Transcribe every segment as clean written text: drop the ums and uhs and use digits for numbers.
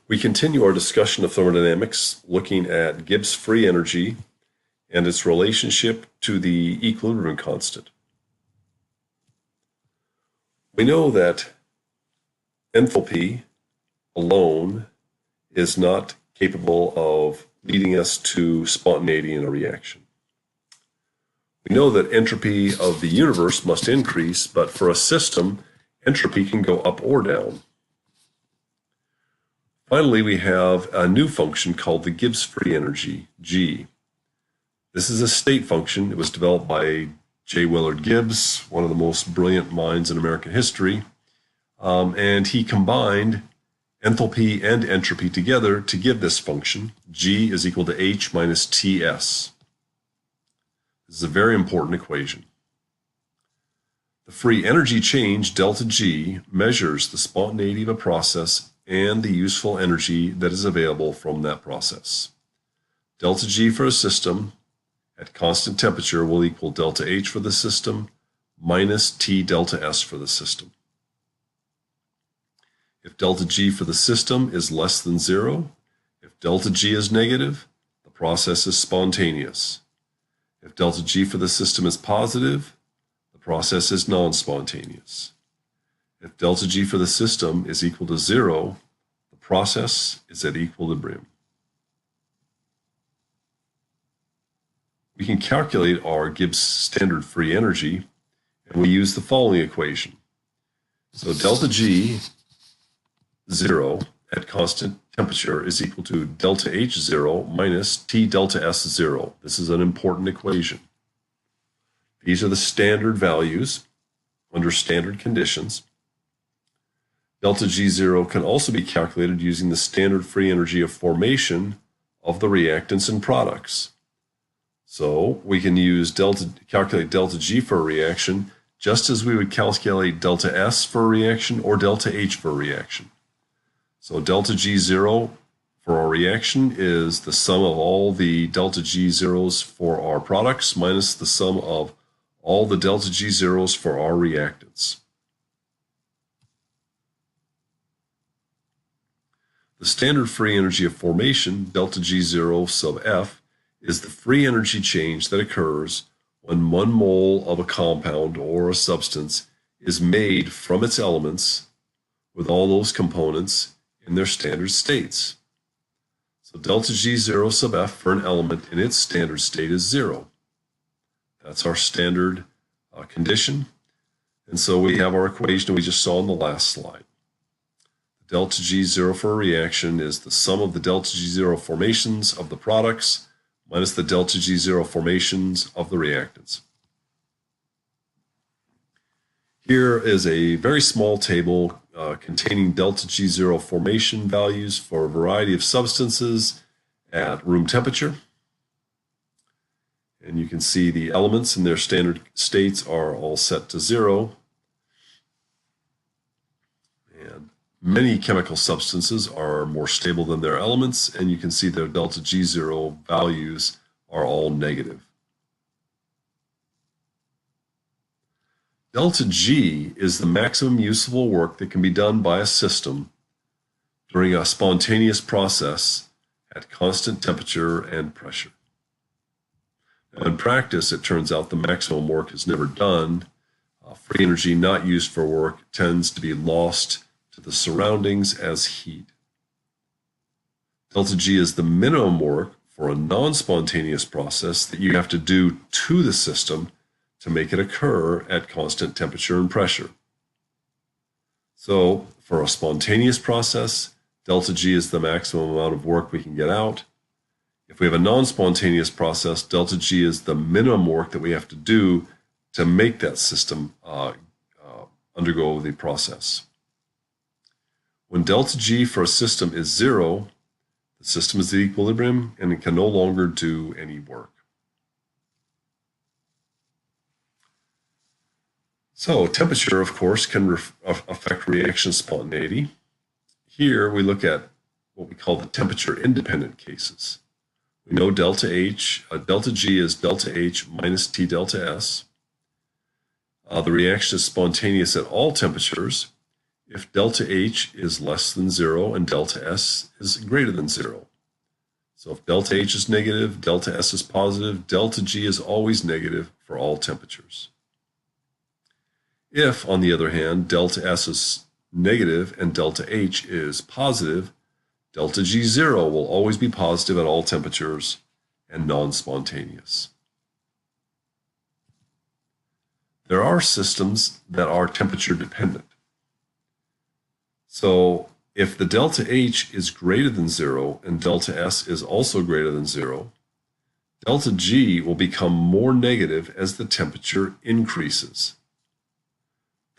We continue our discussion of thermodynamics, looking at Gibbs free energy and its relationship to the equilibrium constant. We know that enthalpy alone is not capable of leading us to spontaneity in a reaction. We know that entropy of the universe must increase, but for a system, entropy can go up or down. Finally, we have a new function called the Gibbs free energy, G. This is a state function. It was developed by J. Willard Gibbs, one of the most brilliant minds in American history. And he combined enthalpy and entropy together to give this function. G is equal to H minus Ts. This is a very important equation. The free energy change, delta G, measures the spontaneity of a process and the useful energy that is available from that process. Delta G for a system at constant temperature will equal delta H for the system minus T delta S for the system. If delta G for the system is less than 0, if delta G is negative, the process is spontaneous. If delta G for the system is positive, the process is non-spontaneous. If delta G for the system is equal to 0, the process is at equilibrium. We can calculate our Gibbs standard free energy, and we use the following equation. So delta G 0 at constant temperature is equal to delta H 0 minus T delta S 0. This is an important equation. These are the standard values under standard conditions. Delta G0 can also be calculated using the standard free energy of formation of the reactants and products. So we can calculate delta G for a reaction just as we would calculate delta S for a reaction or delta H for a reaction. So delta G0 for our reaction is the sum of all the delta G0s for our products minus the sum of all the delta G0s for our reactants. The standard free energy of formation, delta G0 sub F, is the free energy change that occurs when 1 mole of a compound or a substance is made from its elements with all those components in their standard states. So delta G0 sub F for an element in its standard state is 0. That's our standard condition. And so we have our equation we just saw in the last slide. Delta G0 for a reaction is the sum of the delta G0 formations of the products minus the delta G0 formations of the reactants. Here is a very small table containing delta G0 formation values for a variety of substances at room temperature. And you can see the elements in their standard states are all set to 0. And many chemical substances are more stable than their elements, and you can see their delta G0 values are all negative. Delta G is the maximum usable work that can be done by a system during a spontaneous process at constant temperature and pressure. Now, in practice, it turns out the maximum work is never done. Free energy not used for work tends to be lost to the surroundings as heat. Delta G is the minimum work for a non-spontaneous process that you have to do to the system to make it occur at constant temperature and pressure. So for a spontaneous process, delta G is the maximum amount of work we can get out. If we have a non-spontaneous process, delta G is the minimum work that we have to do to make that system undergo the process. When delta G for a system is 0, the system is at equilibrium and it can no longer do any work. So temperature, of course, can affect reaction spontaneity. Here we look at what we call the temperature-independent cases. We know delta G is delta H minus T delta S. The reaction is spontaneous at all temperatures, if delta H is less than 0 and delta S is greater than 0. So if delta H is negative, delta S is positive, delta G is always negative for all temperatures. If, on the other hand, delta S is negative and delta H is positive, delta G0 will always be positive at all temperatures and non-spontaneous. There are systems that are temperature dependent. So if the delta H is greater than 0 and delta S is also greater than 0, delta G will become more negative as the temperature increases.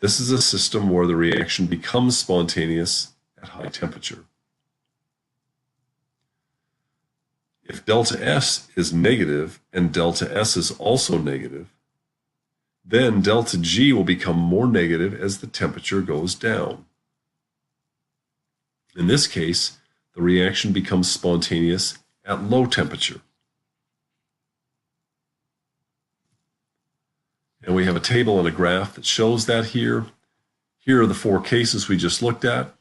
This is a system where the reaction becomes spontaneous at high temperature. If delta S is negative and delta S is also negative, then delta G will become more negative as the temperature goes down. In this case, the reaction becomes spontaneous at low temperature. And we have a table and a graph that shows that here. Here are the four cases we just looked at.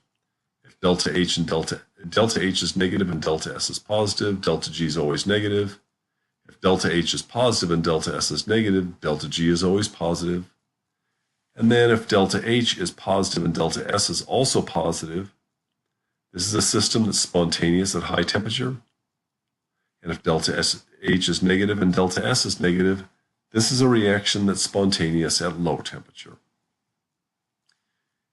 If delta H is negative and delta S is positive, delta G is always negative. If delta H is positive and delta S is negative, delta G is always positive. And then if delta H is positive and delta S is also positive, this is a system that's spontaneous at high temperature. And if delta H is negative and delta S is negative, this is a reaction that's spontaneous at low temperature.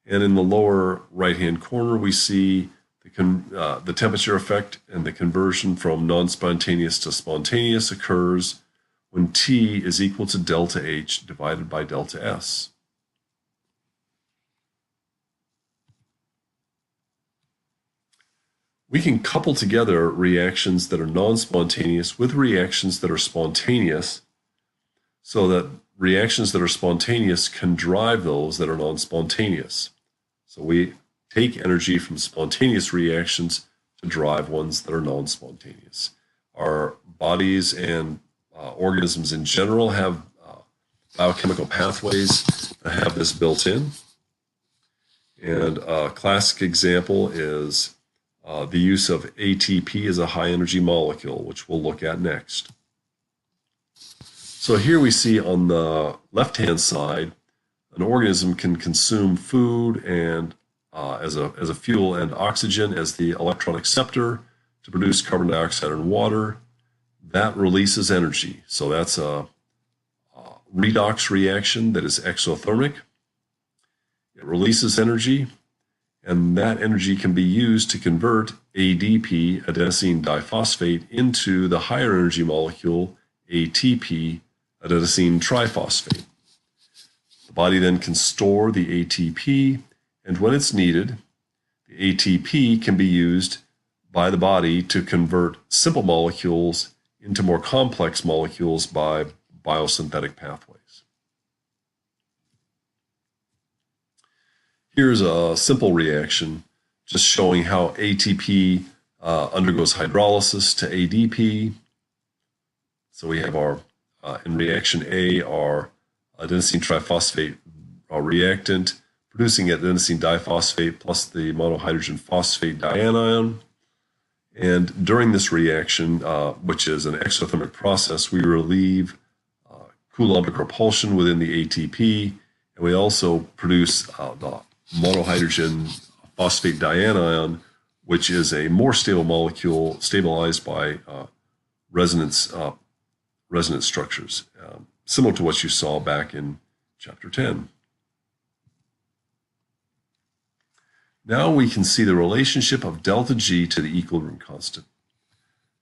And in the lower right-hand corner, we see the temperature effect, and the conversion from non-spontaneous to spontaneous occurs when T is equal to delta H divided by delta S. We can couple together reactions that are non-spontaneous with reactions that are spontaneous so that reactions that are spontaneous can drive those that are non-spontaneous. So we take energy from spontaneous reactions to drive ones that are non-spontaneous. Our bodies and organisms in general have biochemical pathways that have this built in. And a classic example is the use of ATP as a high energy molecule, which we'll look at next. So here we see on the left-hand side, an organism can consume food and as a fuel and oxygen as the electron acceptor to produce carbon dioxide and water. That releases energy. So that's a redox reaction that is exothermic. It releases energy, and that energy can be used to convert ADP, adenosine diphosphate, into the higher energy molecule ATP, adenosine triphosphate. The body then can store the ATP, and when it's needed, the ATP can be used by the body to convert simple molecules into more complex molecules by biosynthetic pathways. Here's a simple reaction just showing how ATP undergoes hydrolysis to ADP. So we have our, in reaction A, our adenosine triphosphate reactant producing adenosine diphosphate plus the monohydrogen phosphate dianion. And during this reaction, which is an exothermic process, we relieve Coulombic repulsion within the ATP, and we also produce the monohydrogen phosphate dianion, which is a more stable molecule stabilized by resonance structures, similar to what you saw back in chapter 10. Now we can see the relationship of delta G to the equilibrium constant.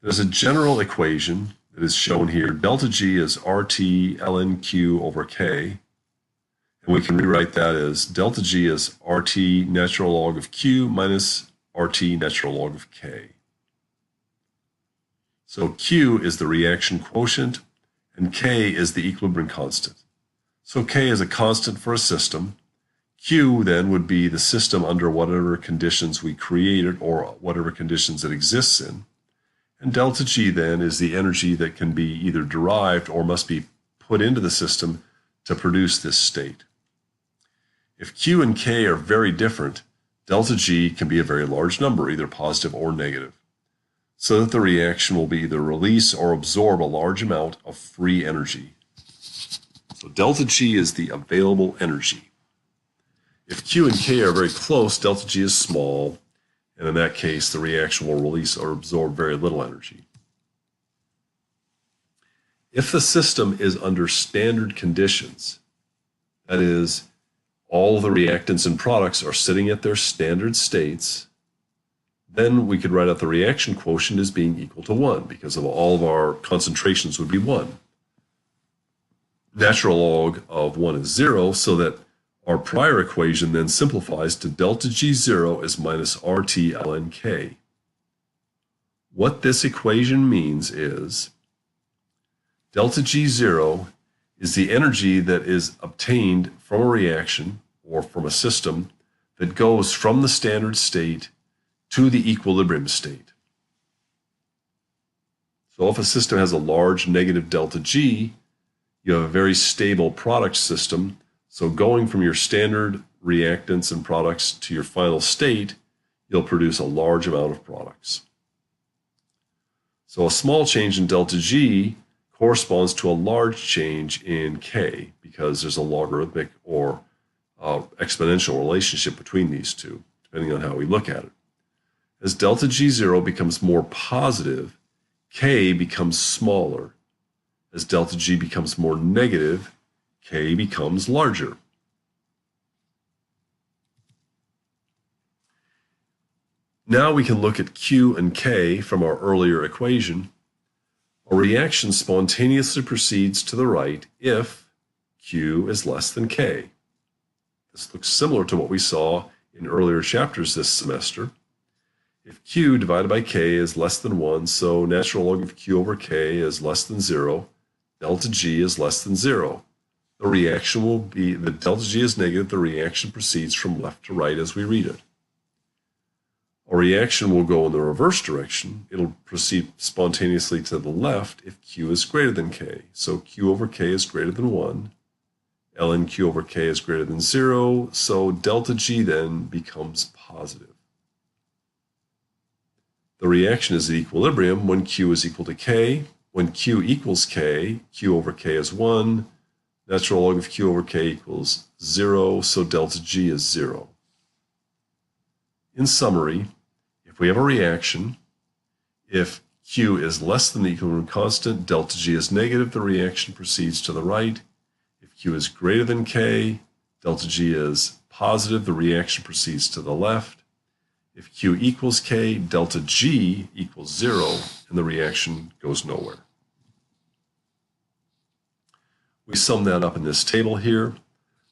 There's a general equation that is shown here. Delta G is RT ln Q over K. And we can rewrite that as delta G is RT natural log of Q minus RT natural log of K. So Q is the reaction quotient, and K is the equilibrium constant. So K is a constant for a system. Q then would be the system under whatever conditions we created or whatever conditions it exists in. And delta G then is the energy that can be either derived or must be put into the system to produce this state. If Q and K are very different, delta G can be a very large number, either positive or negative, so that the reaction will be either release or absorb a large amount of free energy. So delta G is the available energy. If Q and K are very close, delta G is small, and in that case, the reaction will release or absorb very little energy. If the system is under standard conditions, that is, all the reactants and products are sitting at their standard states, then we could write out the reaction quotient as being equal to 1, because of all of our concentrations would be 1. Natural log of 1 is 0, so that our prior equation then simplifies to delta G0 is minus RT ln K. What this equation means is delta G0 is the energy that is obtained from a reaction or from a system that goes from the standard state to the equilibrium state. So if a system has a large negative delta G, you have a very stable product system. So going from your standard reactants and products to your final state, you'll produce a large amount of products. So a small change in delta G corresponds to a large change in K, because there's a logarithmic or exponential relationship between these two, depending on how we look at it. As delta G0 becomes more positive, K becomes smaller. As delta G becomes more negative, K becomes larger. Now we can look at Q and K from our earlier equation. A reaction spontaneously proceeds to the right if Q is less than K. This looks similar to what we saw in earlier chapters this semester. If Q divided by K is less than 1, so natural log of Q over K is less than 0, delta G is less than 0. The reaction will be, the delta G is negative, the reaction proceeds from left to right as we read it. A reaction will go in the reverse direction. It'll proceed spontaneously to the left if Q is greater than K. So Q over K is greater than 1. ln Q over K is greater than 0, so delta G then becomes positive. The reaction is at equilibrium when Q is equal to K. When Q equals K, Q over K is 1. Natural log of Q over K equals 0, so delta G is 0. In summary, if we have a reaction, if Q is less than the equilibrium constant, delta G is negative, the reaction proceeds to the right. If Q is greater than K, delta G is positive, the reaction proceeds to the left. If Q equals K, delta G equals 0, and the reaction goes nowhere. We sum that up in this table here.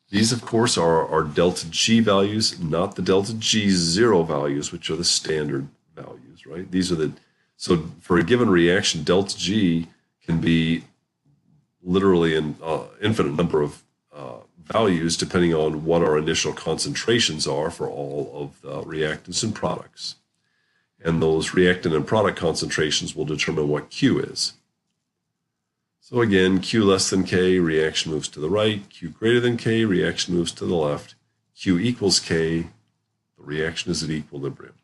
These, of course, are our delta G values, not the delta G0 values, which are the standard values, right? These are so for a given reaction, delta G can be literally an infinite number of values depending on what our initial concentrations are for all of the reactants and products. And those reactant and product concentrations will determine what Q is. So again, Q less than K, reaction moves to the right. Q greater than K, reaction moves to the left. Q equals K, the reaction is at equilibrium.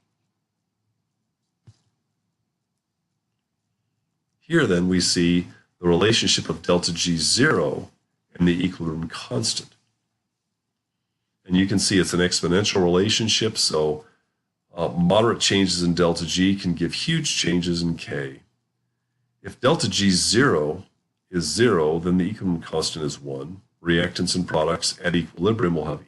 Here then we see the relationship of delta G0 and the equilibrium constant. And you can see it's an exponential relationship, so moderate changes in delta G can give huge changes in K. If delta G0 is 0, then the equilibrium constant is 1. Reactants and products at equilibrium will have,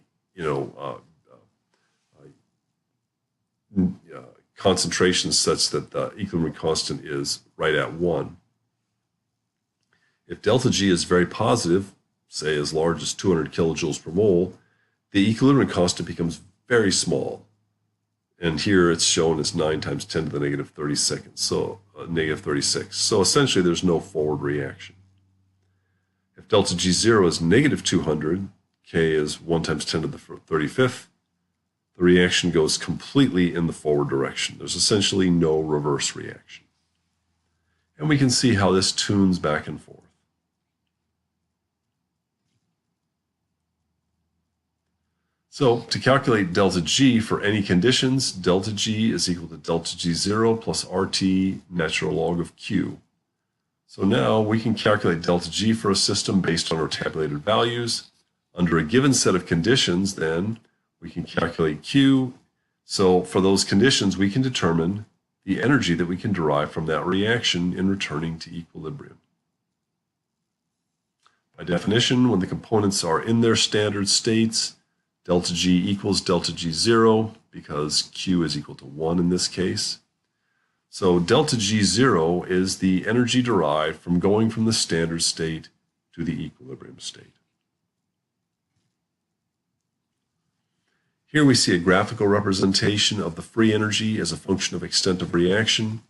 concentrations such that the equilibrium constant is right at 1. If delta G is very positive, say as large as 200 kilojoules per mole, the equilibrium constant becomes very small. And here it's shown as 9 times 10 to the negative 36. So negative 36. So essentially there's no forward reaction. If delta G0 is negative 200, K is 1 times 10 to the 35th, the reaction goes completely in the forward direction. There's essentially no reverse reaction. And we can see how this tunes back and forth. So to calculate delta G for any conditions, delta G is equal to delta G0 plus RT natural log of Q. So now we can calculate delta G for a system based on our tabulated values. Under a given set of conditions, then we can calculate Q. So for those conditions, we can determine the energy that we can derive from that reaction in returning to equilibrium. By definition, when the components are in their standard states, delta G equals delta G0 because Q is equal to 1 in this case. So delta G0 is the energy derived from going from the standard state to the equilibrium state. Here we see a graphical representation of the free energy as a function of extent of reaction.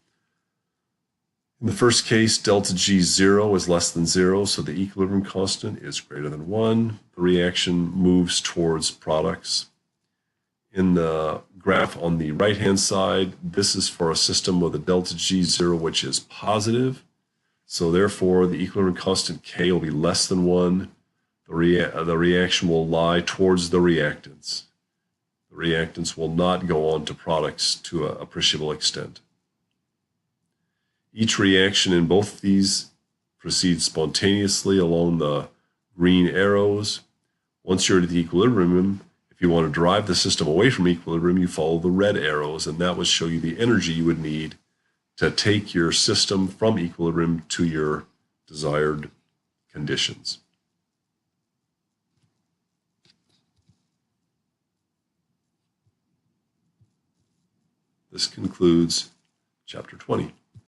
In the first case, delta G0 is less than 0, so the equilibrium constant is greater than 1. The reaction moves towards products. In the graph on the right-hand side, this is for a system with a delta G0 which is positive. So therefore, the equilibrium constant K will be less than 1. The reaction will lie towards the reactants. The reactants will not go on to products to an appreciable extent. Each reaction in both of these proceeds spontaneously along the green arrows. Once you're at the equilibrium, if you want to drive the system away from equilibrium, you follow the red arrows, and that would show you the energy you would need to take your system from equilibrium to your desired conditions. This concludes Chapter 20.